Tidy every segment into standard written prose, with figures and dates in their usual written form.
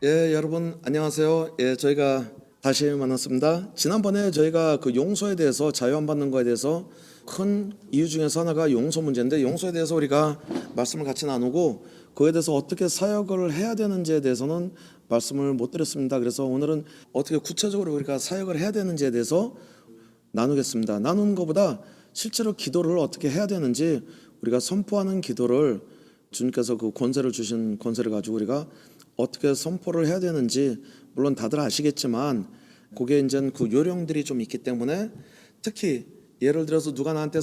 여러분 안녕하세요. 저희가 다시 만났습니다. 지난번에 저희가 그 용서에 대해서 자유 안 받는 거에 대해서 큰 이유 중에서 하나가 용서 문제인데, 용서에 대해서 우리가 말씀을 같이 나누고 그에 대해서 어떻게 사역을 해야 되는지에 대해서는 말씀을 못 드렸습니다. 그래서 오늘은 어떻게 구체적으로 우리가 사역을 해야 되는지에 대해서 나누겠습니다. 나누는 것보다 실제로 기도를 어떻게 해야 되는지, 우리가 선포하는 기도를 주님께서 그 권세를 주신 권세를 가지고 우리가 어떻게 선포를 해야 되는지, 물론 다들 아시겠지만 그게 이제 그 요령들이 좀 있기 때문에, 특히 예를 들어서 누가 나한테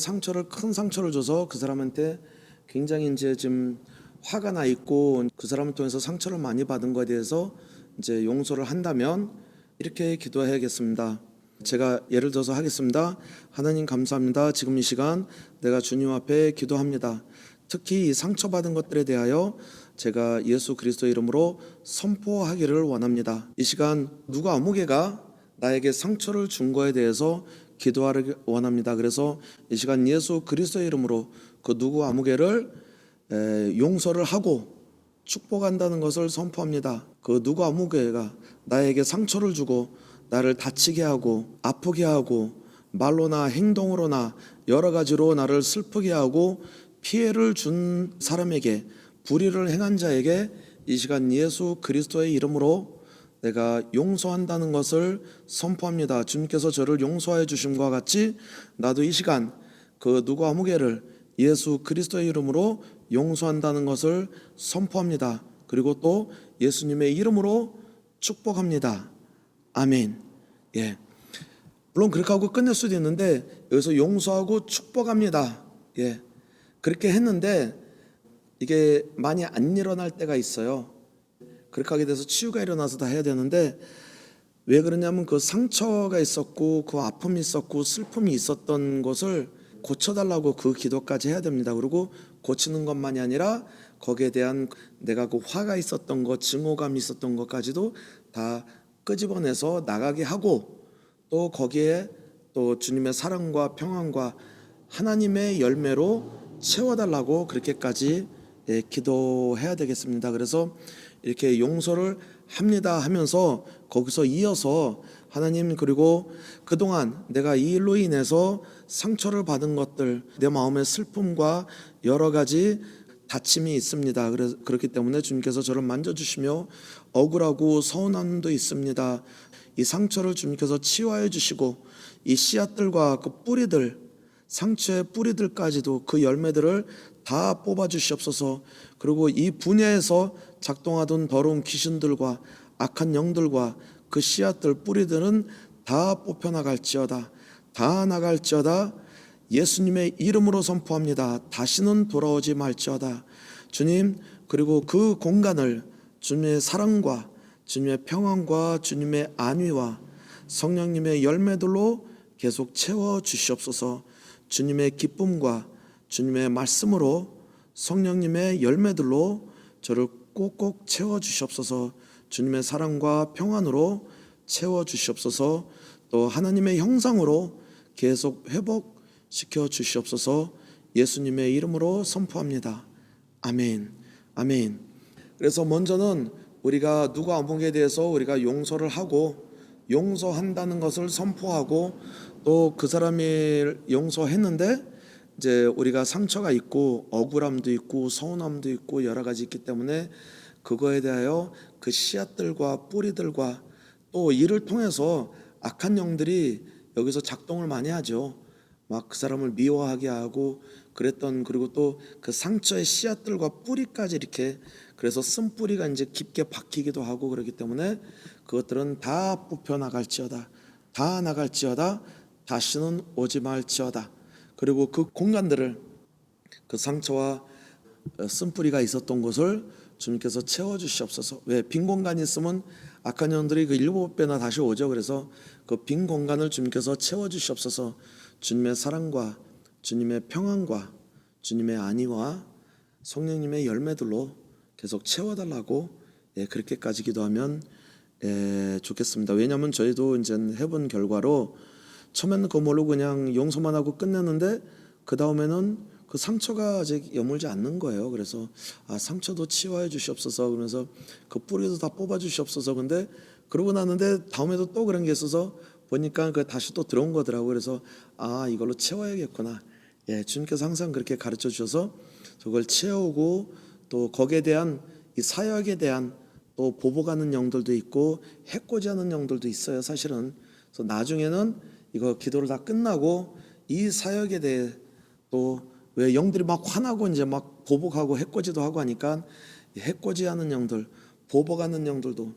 큰 상처를 줘서 그 사람한테 굉장히 이제 좀 화가 나 있고 그 사람을 통해서 상처를 많이 받은 거에 대해서 이제 용서를 한다면 이렇게 기도해야겠습니다. 제가 예를 들어서 하겠습니다. 하나님 감사합니다. 지금 이 시간 내가 주님 앞에 기도합니다. 특히 이 상처받은 것들에 대하여 제가 예수 그리스도의 이름으로 선포하기를 원합니다. 이 시간 누가 아무개가 나에게 상처를 준 거에 대해서 기도하기를 원합니다. 그래서 이 시간 예수 그리스도의 이름으로 그 누구 아무개를 용서를 하고 축복한다는 것을 선포합니다. 그 누구 아무개가 나에게 상처를 주고 나를 다치게 하고 아프게 하고 말로나 행동으로나 여러 가지로 나를 슬프게 하고 피해를 준 사람에게, 불의를 행한 자에게 이 시간 예수 그리스도의 이름으로 내가 용서한다는 것을 선포합니다. 주님께서 저를 용서해 주심과 같이 나도 이 시간 그 누구 아무개를 예수 그리스도의 이름으로 용서한다는 것을 선포합니다. 그리고 또 예수님의 이름으로 축복합니다. 아멘. 물론 그렇게 하고 끝낼 수도 있는데, 여기서 용서하고 축복합니다. 그렇게 했는데 이게 많이 안 일어날 때가 있어요. 그렇게 하게 돼서 치유가 일어나서 다 해야 되는데, 왜 그러냐면 그 상처가 있었고 그 아픔이 있었고 슬픔이 있었던 것을 고쳐달라고 그 기도까지 해야 됩니다. 그리고 고치는 것만이 아니라 거기에 대한 내가 그 화가 있었던 것, 증오감이 있었던 것까지도 다 끄집어내서 나가게 하고, 또 거기에 또 주님의 사랑과 평안과 하나님의 열매로 채워달라고 그렇게까지 기도해야 되겠습니다. 그래서 이렇게 용서를 합니다 하면서 거기서 이어서 하나님, 그리고 그동안 내가 이 일로 인해서 상처를 받은 것들, 내 마음의 슬픔과 여러 가지 다침이 있습니다. 그렇기 때문에 주님께서 저를 만져주시며 억울하고 서운함도 있습니다. 이 상처를 주님께서 치유하여 주시고 이 씨앗들과 그 뿌리들, 상처의 뿌리들까지도 그 열매들을 다 뽑아 주시옵소서. 그리고 이 분야에서 작동하던 더러운 귀신들과 악한 영들과 그 씨앗들, 뿌리들은 다 뽑혀나갈지어다. 다 나갈지어다. 예수님의 이름으로 선포합니다. 다시는 돌아오지 말지어다. 주님, 그리고 그 공간을 주님의 사랑과 주님의 평안과 주님의 안위와 성령님의 열매들로 계속 채워 주시옵소서. 주님의 기쁨과 주님의 말씀으로 성령님의 열매들로 저를 꼭꼭 채워 주시옵소서. 주님의 사랑과 평안으로 채워 주시옵소서. 또 하나님의 형상으로 계속 회복시켜 주시옵소서. 예수님의 이름으로 선포합니다. 아멘. 아멘. 그래서 먼저는 우리가 누구 아무개에 대해서 우리가 용서를 하고, 용서한다는 것을 선포하고, 또 그 사람이 용서했는데 이제 우리가 상처가 있고 억울함도 있고 서운함도 있고 여러 가지 있기 때문에 그거에 대하여 그 씨앗들과 뿌리들과 또 이를 통해서 악한 영들이 여기서 작동을 많이 하죠. 막 그 사람을 미워하게 하고 그랬던, 그리고 또 그 상처의 씨앗들과 뿌리까지 이렇게, 그래서 쓴뿌리가 이제 깊게 박히기도 하고 그렇기 때문에 그것들은 다 뽑혀 나갈지어다. 다 나갈지어다. 다시는 오지 말지어다. 그리고 그 공간들을, 그 상처와 쓴뿌리가 있었던 곳을 주님께서 채워주시옵소서. 왜? 빈 공간이 있으면 악한 영들이 그 7배나 다시 오죠. 그래서 그 빈 공간을 주님께서 채워주시옵소서. 주님의 사랑과 주님의 평안과 주님의 안위와 성령님의 열매들로 계속 채워달라고 그렇게까지 기도하면 좋겠습니다. 왜냐하면 저희도 이제 해본 결과로 처음에는 그거 모르고 그냥 용서만 하고 끝냈는데 그 다음에는 그 그 상처가 아직 여물지 않는 거예요. 그래서 상처도 치유해 주시옵소서. 그러면서 그 뿌리도 다 뽑아 주시옵소서. 근데 그러고 나는데 다음에도 또 그런 게 있어서 보니까 그 다시 또 들어온 거더라고요. 그래서 이걸로 채워야겠구나. 예, 주님께서 항상 그렇게 가르쳐 주셔서 그걸 채우고 또 거기에 대한 이 사역에 대한 또 보복하는 영들도 있고 해코지하는 영들도 있어요. 사실은. 그래서 나중에는 이거 기도를 다 끝나고 이 사역에 대해 또 왜 영들이 막 화나고 이제 막 보복하고 해코지도 하고 하니까 해코지하는 영들, 보복하는 영들도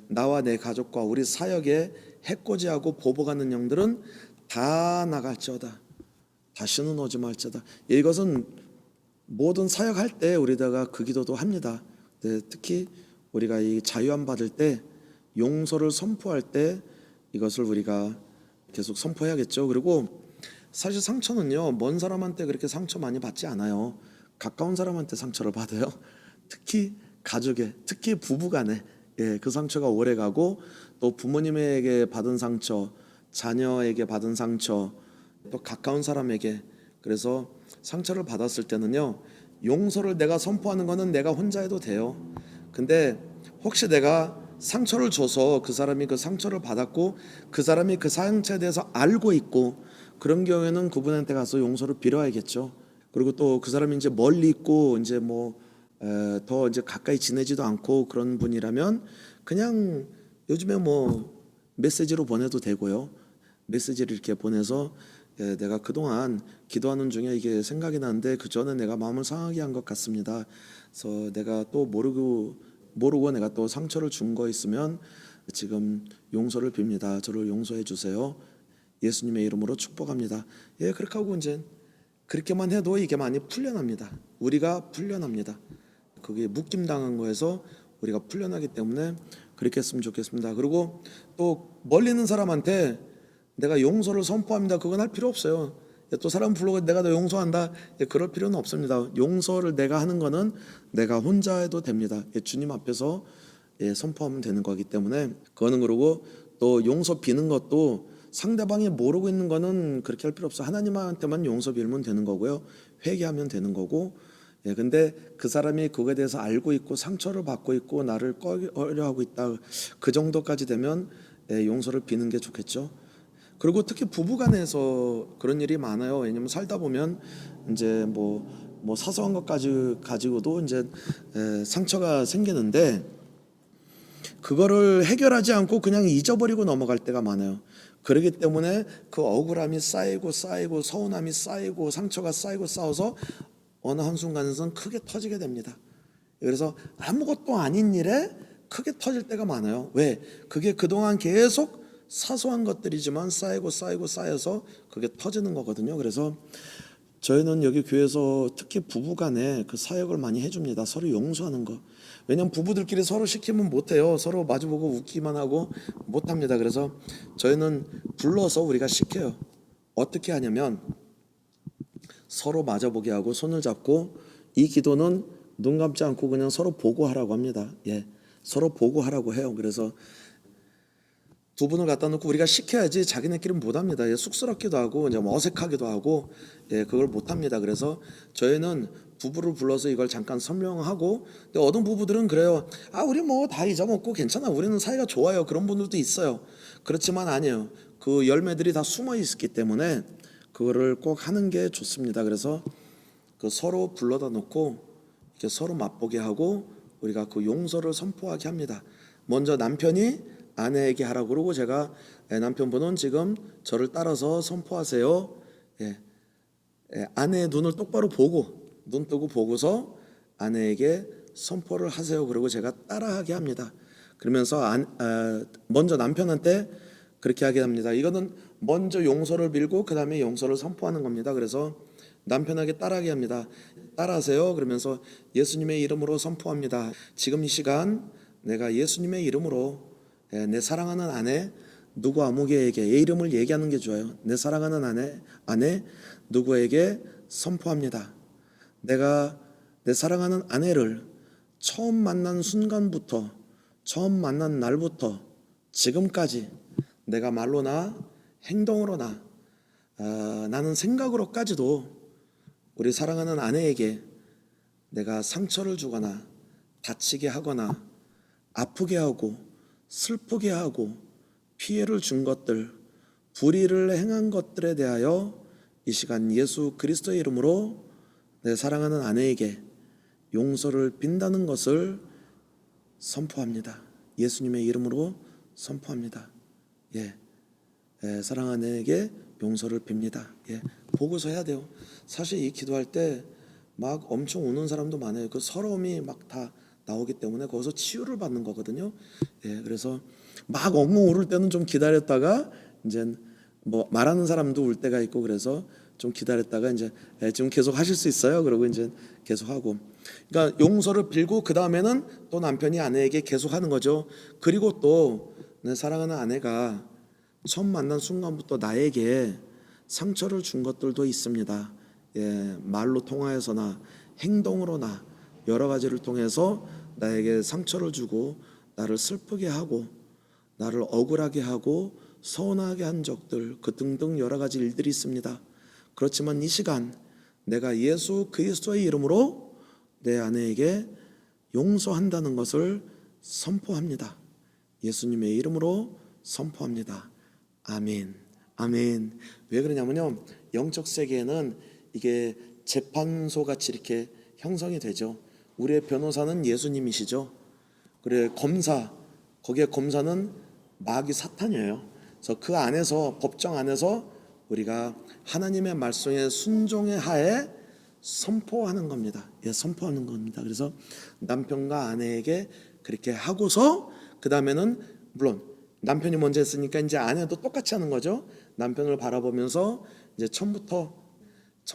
나와 내 가족과 우리 사역에 해코지하고 보복하는 영들은 다 나갈지어다. 다시는 오지 말지어다. 이것은 모든 사역할 때 우리다가 그 기도도 합니다. 특히 우리가 이 자유함 받을 때 용서를 선포할 때 이것을 우리가 계속 선포해야겠죠. 그리고 사실 상처는요, 먼 사람한테 그렇게 상처 많이 받지 않아요. 가까운 사람한테 상처를 받아요. 특히 가족에, 특히 부부간에 그 상처가 오래 가고 또 부모님에게 받은 상처, 자녀에게 받은 상처, 또 가까운 사람에게. 그래서 상처를 받았을 때는요, 용서를 내가 선포하는 거는 내가 혼자 해도 돼요. 근데 혹시 내가 상처를 줘서 그 사람이 그 상처를 받았고 그 사람이 그 상처에 대해서 알고 있고 그런 경우에는 그분한테 가서 용서를 빌어야겠죠. 그리고 또 그 사람이 이제 멀리 있고 이제 더 이제 가까이 지내지도 않고 그런 분이라면 그냥 요즘에 메시지로 보내도 되고요. 메시지를 이렇게 보내서 내가 그동안 기도하는 중에 이게 생각이 나는데 그 전에 내가 마음을 상하게 한 것 같습니다. 그래서 내가 또 모르고 내가 또 상처를 준 거 있으면 지금 용서를 빕니다. 저를 용서해 주세요. 예수님의 이름으로 축복합니다. 그렇게 하고 이제 그렇게만 해도 이게 많이 풀려납니다. 우리가 풀려납니다. 그게 묶임 당한 거에서 우리가 풀려나기 때문에 그렇게 했으면 좋겠습니다. 그리고 또 멀리 있는 사람한테 내가 용서를 선포합니다. 그건 할 필요 없어요. 또 사람 불러고 내가 너 용서한다. 그럴 필요는 없습니다. 용서를 내가 하는 거는 내가 혼자 해도 됩니다. 주님 앞에서 선포하면 되는 거기 때문에 그거는. 그러고 또 용서 비는 것도 상대방이 모르고 있는 거는 그렇게 할 필요 없어. 하나님한테만 용서 빌면 되는 거고요. 회개하면 되는 거고. 근데 그 사람이 그거에 대해서 알고 있고 상처를 받고 있고 나를 꺼려하고 있다. 그 정도까지 되면 용서를 비는 게 좋겠죠. 그리고 특히 부부간에서 그런 일이 많아요. 왜냐면 살다 보면 이제 사소한 것까지 가지고도 이제 상처가 생기는데 그거를 해결하지 않고 그냥 잊어버리고 넘어갈 때가 많아요. 그렇기 때문에 그 억울함이 쌓이고 서운함이 쌓이고 상처가 쌓이고 쌓여서 어느 한순간에선 크게 터지게 됩니다. 그래서 아무것도 아닌 일에 크게 터질 때가 많아요. 왜? 그게 그동안 계속 사소한 것들이지만 쌓여서 그게 터지는 거거든요. 그래서 저희는 여기 교회에서 특히 부부간에 그 사역을 많이 해줍니다. 서로 용서하는 거. 왜냐면 부부들끼리 서로 시키면 못해요. 서로 마주보고 웃기만 하고 못합니다. 그래서 저희는 불러서 우리가 시켜요. 어떻게 하냐면 서로 마주보게 하고 손을 잡고 이 기도는 눈 감지 않고 그냥 서로 보고 하라고 합니다. 서로 보고 하라고 해요. 그래서 두 분을 갖다 놓고 우리가 시켜야지 자기네끼리는 못합니다. 쑥스럽기도 하고 이제 어색하기도 하고 그걸 못합니다. 그래서 저희는 부부를 불러서 이걸 잠깐 설명하고, 근데 어떤 부부들은 그래요. 우리 다 잊어먹고 괜찮아. 우리는 사이가 좋아요. 그런 분들도 있어요. 그렇지만 아니에요. 그 열매들이 다 숨어 있기 때문에 그거를 꼭 하는 게 좋습니다. 그래서 그 서로 불러다 놓고 이렇게 서로 맛보게 하고 우리가 그 용서를 선포하게 합니다. 먼저 남편이 아내에게 하라고 그러고 제가 남편분은 지금 저를 따라서 선포하세요. 아내의 눈을 똑바로 보고 눈 뜨고 보고서 아내에게 선포를 하세요. 그리고 제가 따라하게 합니다. 그러면서 먼저 남편한테 그렇게 하게 합니다. 이거는 먼저 용서를 빌고 그 다음에 용서를 선포하는 겁니다. 그래서 남편에게 따라하게 합니다. 따라하세요. 그러면서 예수님의 이름으로 선포합니다. 지금 이 시간 내가 예수님의 이름으로 내 사랑하는 아내 누구 아무개에게, 얘 이름을 얘기하는 게 좋아요. 내 사랑하는 아내 누구에게 선포합니다. 내가 내 사랑하는 아내를 처음 만난 순간부터, 처음 만난 날부터 지금까지 내가 말로나 행동으로나 나는 생각으로까지도 우리 사랑하는 아내에게 내가 상처를 주거나 다치게 하거나 아프게 하고 슬프게 하고 피해를 준 것들, 불의를 행한 것들에 대하여 이 시간 예수 그리스도의 이름으로 내 사랑하는 아내에게 용서를 빈다는 것을 선포합니다. 예수님의 이름으로 선포합니다. 사랑하는 아내에게 용서를 빕니다. 보고서 해야 돼요. 사실 이 기도할 때 막 엄청 우는 사람도 많아요. 그 서러움이 막 다 나오기 때문에 거기서 치유를 받는 거거든요. 그래서 막 엉엉 울을 때는 좀 기다렸다가 이제 뭐 말하는 사람도 울 때가 있고 그래서 좀 기다렸다가 이제 지금 계속 하실 수 있어요. 그러고 이제 계속 하고. 그러니까 용서를 빌고 그 다음에는 또 남편이 아내에게 계속 하는 거죠. 그리고 또 내 사랑하는 아내가 처음 만난 순간부터 나에게 상처를 준 것들도 있습니다. 말로 통하여서나 행동으로나 여러 가지를 통해서 나에게 상처를 주고 나를 슬프게 하고 나를 억울하게 하고 서운하게 한 적들 그 등등 여러 가지 일들이 있습니다. 그렇지만 이 시간 내가 예수 그리스도의 이름으로 내 아내에게 용서한다는 것을 선포합니다. 예수님의 이름으로 선포합니다. 아멘. 아멘. 왜 그러냐면요, 영적 세계에는 이게 재판소 같이 이렇게 형성이 되죠. 우리의 변호사는 예수님이시죠. 그래, 검사, 거기에 검사는 마귀 사탄이에요. 그래서 그 안에서, 법정 안에서 우리가 하나님의 말씀에 순종의 하에 선포하는 겁니다. 선포하는 겁니다. 그래서 남편과 아내에게 그렇게 하고서 그 다음에는 물론 남편이 먼저 했으니까 이제 아내도 똑같이 하는 거죠. 남편을 바라보면서 이제 처음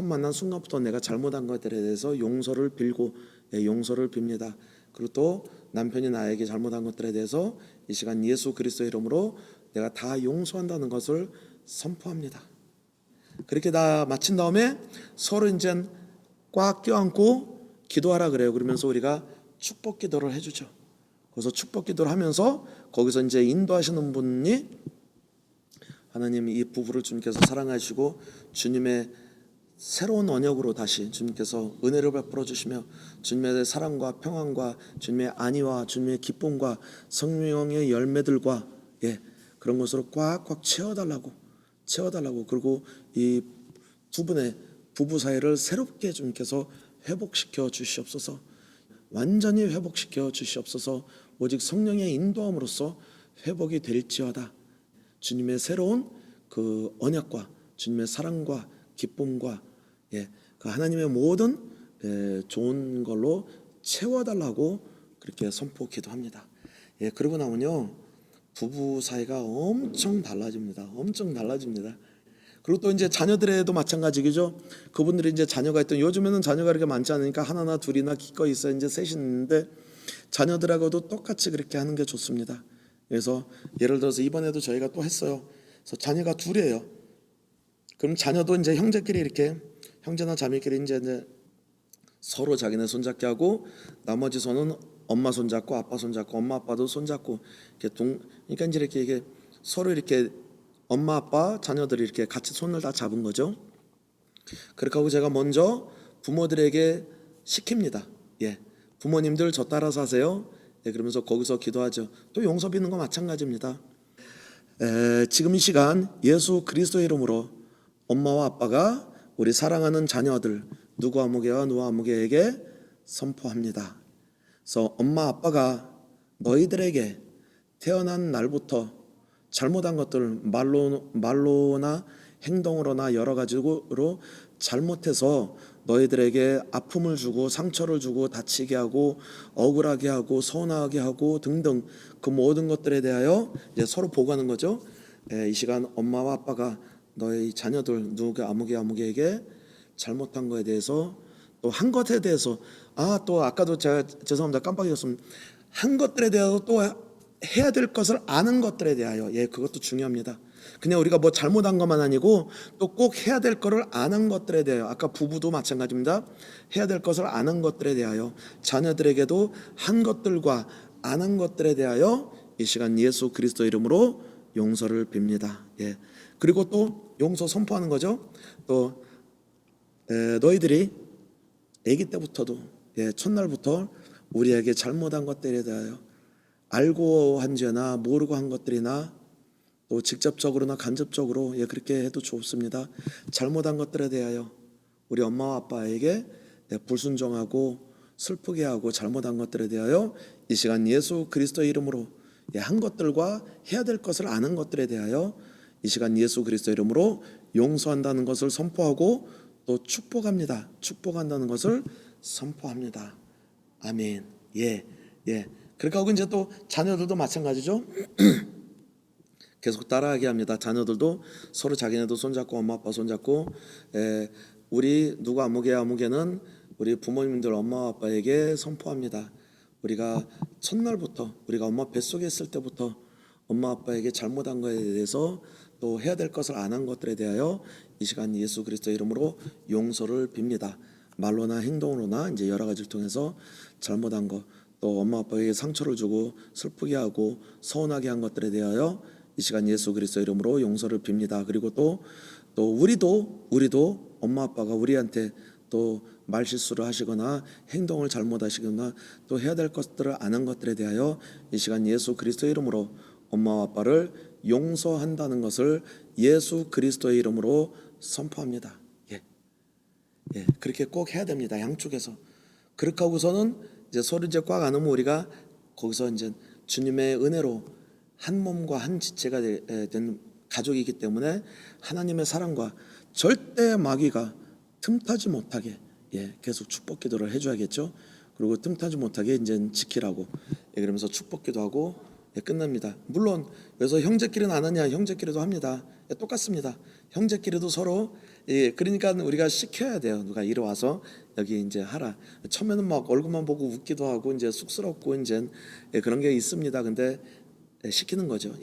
만난 순간부터 내가 잘못한 것들에 대해서 용서를 빌고 용서를 빕니다. 그리고 또 남편이 나에게 잘못한 것들에 대해서 이 시간 예수 그리스도의 이름으로 내가 다 용서한다는 것을 선포합니다. 그렇게 다 마친 다음에 서로 이제 꽉 껴안고 기도하라 그래요. 그러면서 우리가 축복 기도를 해주죠. 그래서 축복 기도를 하면서 거기서 이제 인도하시는 분이 하나님 이 부부를 주님께서 사랑하시고 주님의 새로운 언약으로 다시 주님께서 은혜를 베풀어 주시며 주님의 사랑과 평안과 주님의 안위와 주님의 기쁨과 성령의 열매들과 그런 것으로 꽉꽉 채워달라고 그리고 이 두 분의 부부 사이를 새롭게 주님께서 회복시켜 주시옵소서. 완전히 회복시켜 주시옵소서. 오직 성령의 인도함으로써 회복이 될지어다. 주님의 새로운 그 언약과 주님의 사랑과 기쁨과 그 하나님의 모든 좋은 걸로 채워달라고 그렇게 선포 기도합니다. 그러고 나면요 부부 사이가 엄청 달라집니다. 그리고 또 이제 자녀들에도 마찬가지죠. 그분들이 이제 자녀가 있던 요즘에는 자녀가 그렇게 많지 않으니까 하나나 둘이나 기꺼이 있어 이제 셋이 있는데 자녀들하고도 똑같이 그렇게 하는 게 좋습니다. 그래서 예를 들어서 이번에도 저희가 또 했어요. 그래서 자녀가 둘이에요. 그럼 자녀도 이제 형제끼리 이렇게 형제나 자매끼리 이제 서로 자기네 손잡게 하고 나머지 손은 엄마 손잡고 아빠 손잡고 엄마 아빠도 손잡고 이렇게 그러니까 이제 이게 서로 이렇게 엄마 아빠 자녀들이 이렇게 같이 손을 다 잡은 거죠. 그렇게 하고 제가 먼저 부모들에게 시킵니다. 부모님들 저 따라서 하세요. 그러면서 거기서 기도하죠. 또 용서 빚는 거 마찬가지입니다. 지금 이 시간 예수 그리스도의 이름으로 엄마와 아빠가 우리 사랑하는 자녀들 누구 아무개와 누구 아무개에게 선포합니다. 그래서 엄마 아빠가 너희들에게 태어난 날부터 잘못한 것들 말로나 행동으로나 여러 가지로 잘못해서 너희들에게 아픔을 주고 상처를 주고 다치게 하고 억울하게 하고 서운하게 하고 등등 그 모든 것들에 대하여 이제 서로 보고하는 거죠. 이 시간 엄마와 아빠가 너희 자녀들 누구 아무개에게 잘못한 거에 대해서 또 한 것에 대해서 또 아까도 제가 죄송합니다 깜빡이었습니다. 한 것들에 대해서 또 해야 될 것을 아는 것들에 대하여 그것도 중요합니다. 그냥 우리가 뭐 잘못한 것만 아니고 또 꼭 해야 될 것을 아는 것들에 대하여 아까 부부도 마찬가지입니다. 해야 될 것을 아는 것들에 대하여 자녀들에게도 한 것들과 아는 것들에 대하여 이 시간 예수 그리스도 이름으로 용서를 빕니다. 그리고 또 용서 선포하는 거죠. 또 너희들이 아기 때부터도 첫날부터 우리에게 잘못한 것들에 대하여 알고 한 죄나 모르고 한 것들이나 또 직접적으로나 간접적으로 그렇게 해도 좋습니다. 잘못한 것들에 대하여 우리 엄마와 아빠에게 불순종하고 슬프게 하고 잘못한 것들에 대하여 이 시간 예수 그리스도의 이름으로 한 것들과 해야 될 것을 아는 것들에 대하여 이 시간 예수 그리스도의 이름으로 용서한다는 것을 선포하고 또 축복합니다. 축복한다는 것을 선포합니다. 아멘. 그렇게 하고 이제 또 자녀들도 마찬가지죠. 계속 따라하게 합니다. 자녀들도 서로 자기네도 손잡고 엄마 아빠 손잡고 우리 누구 아무개는 우리 부모님들 엄마 아빠에게 선포합니다. 우리가 첫날부터 우리가 엄마 뱃속에 있을 때부터 엄마 아빠에게 잘못한 것에 대해서 또 해야 될 것을 안 한 것들에 대하여 이 시간 예수 그리스도의 이름으로 용서를 빕니다. 말로나 행동으로나 이제 여러 가지를 통해서 잘못한 것, 또 엄마 아빠에게 상처를 주고 슬프게 하고 서운하게 한 것들에 대하여 이 시간 예수 그리스도의 이름으로 용서를 빕니다. 그리고 또 우리도 엄마 아빠가 우리한테 또 말실수를 하시거나 행동을 잘못하시거나 또 해야 될 것들을 안 한 것들에 대하여 이 시간 예수 그리스도의 이름으로 엄마와 아빠를 용서한다는 것을 예수 그리스도의 이름으로 선포합니다. 그렇게 꼭 해야 됩니다. 양쪽에서. 그렇게 하고서는 이제 서로 이제 꽉 안으면 우리가 거기서 이제 주님의 은혜로 한 몸과 한 지체가 된 가족이기 때문에 하나님의 사랑과 절대 마귀가 틈타지 못하게 계속 축복 기도를 해줘야겠죠. 그리고 틈타지 못하게 이제 지키라고 그러면서 축복 기도하고 끝납니다. 물론 여기서 형제끼리는 안 하냐? 형제끼리도 합니다. 똑같습니다. 형제끼리도 서로 그러니까 우리가 시켜야 돼요. 누가 이리 와서 여기 이제 하라. 처음에는 막 얼굴만 보고 웃기도 하고 이제 쑥스럽고 이제 그런 게 있습니다. 근데 시키는 거죠.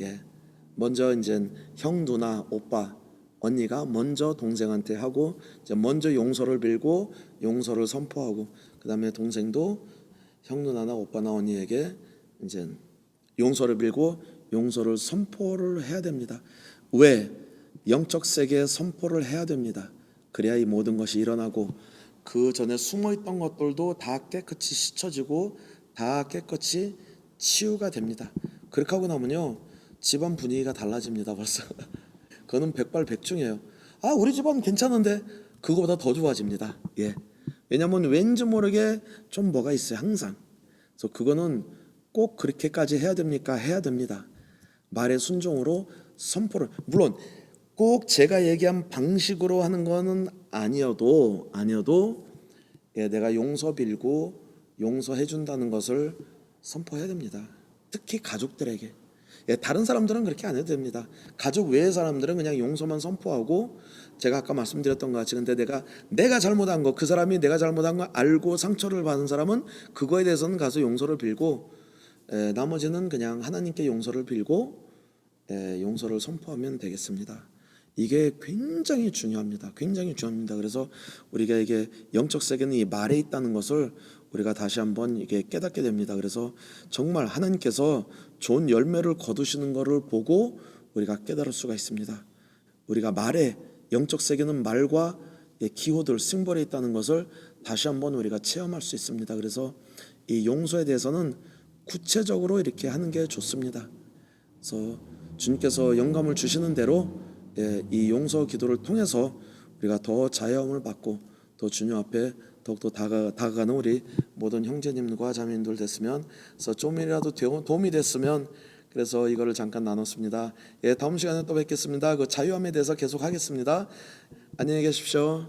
먼저 이제 형, 누나, 오빠, 언니가 먼저 동생한테 하고 이제 먼저 용서를 빌고 용서를 선포하고 그다음에 동생도 형, 누나나 오빠나 언니에게 이제 용서를 빌고 용서를 선포를 해야 됩니다. 왜? 영적 세계에 선포를 해야 됩니다. 그래야 이 모든 것이 일어나고 그 전에 숨어있던 것들도 다 깨끗이 씻어지고 다 깨끗이 치유가 됩니다. 그렇게 하고 나면요 집안 분위기가 달라집니다. 벌써 그거는 백발백중이에요. 우리 집안 괜찮은데 그거보다 더 좋아집니다. 왜냐하면 왠지 모르게 좀 뭐가 있어요. 항상. 그래서 그거는 꼭 그렇게까지 해야 됩니까? 해야 됩니다. 말의 순종으로 선포를. 물론 꼭 제가 얘기한 방식으로 하는 거는 아니어도 내가 용서 빌고 용서해 준다는 것을 선포해야 됩니다. 특히 가족들에게. 다른 사람들은 그렇게 안 해도 됩니다. 가족 외의 사람들은 그냥 용서만 선포하고 제가 아까 말씀드렸던 것 같이 근데 내가 잘못한 거 그 사람이 내가 잘못한 거 알고 상처를 받은 사람은 그거에 대해서는 가서 용서를 빌고 나머지는 그냥 하나님께 용서를 빌고 용서를 선포하면 되겠습니다. 이게 굉장히 중요합니다. 굉장히 중요합니다. 그래서 우리가 이게 영적 세계는 이 말에 있다는 것을 우리가 다시 한번 이게 깨닫게 됩니다. 그래서 정말 하나님께서 좋은 열매를 거두시는 것을 보고 우리가 깨달을 수가 있습니다. 우리가 말에 영적 세계는 말과 기호들, 심벌에 있다는 것을 다시 한번 우리가 체험할 수 있습니다. 그래서 이 용서에 대해서는 구체적으로 이렇게 하는 게 좋습니다. 그래서 주님께서 영감을 주시는 대로 이 용서 기도를 통해서 우리가 더 자유함을 받고 더 주님 앞에 더욱더 다가가는 우리 모든 형제님과 자매님들 됐으면 그래서 좀이라도 도움이 됐으면 그래서 이거를 잠깐 나눴습니다. 다음 시간에 또 뵙겠습니다. 그 자유함에 대해서 계속 하겠습니다. 안녕히 계십시오.